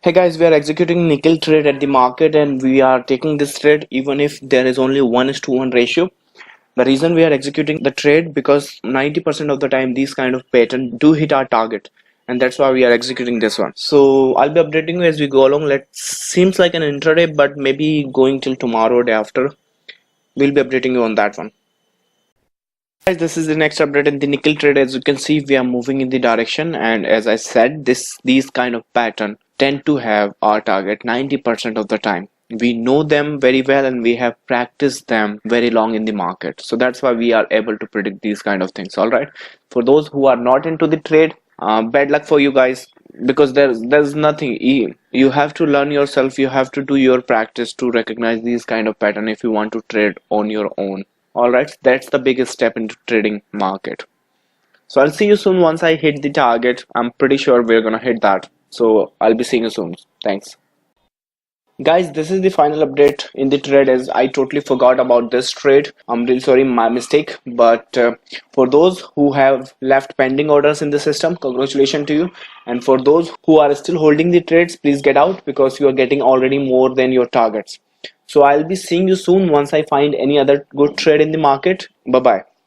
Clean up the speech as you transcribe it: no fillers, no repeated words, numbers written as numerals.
Hey guys, we are executing nickel trade at the market and we are taking this trade even if there is only 1:1 ratio. The reason we are executing the trade because 90% of the time these kind of pattern do hit our target, and that's why we are executing this one. So I'll be updating you as we go along. Let seems like an intraday, but maybe going till tomorrow or day after, we'll be updating you on that one. Guys, this is the next update in the nickel trade. As you can see, we are moving in the direction, and as I said, these kind of pattern tend to have our target 90% of the time. We know them very well and we have practiced them very long in the market, so that's why we are able to predict these kind of things. All right, for those who are not into the trade, bad luck for you guys, because there's nothing. You have to learn yourself, you have to do your practice to recognize these kind of pattern if you want to trade on your own. All right, that's the biggest step into trading market. So I'll see you soon once I hit the target. I'm pretty sure we're gonna hit that, so I'll be seeing you soon. Thanks guys. This is the final update in the trade, as I totally forgot about this trade. I'm really sorry, my mistake. But for those who have left pending orders in the system, congratulations to you. And for those who are still holding the trades, please get out because you are getting already more than your targets. So I'll be seeing you soon once I find any other good trade in the market. Bye bye.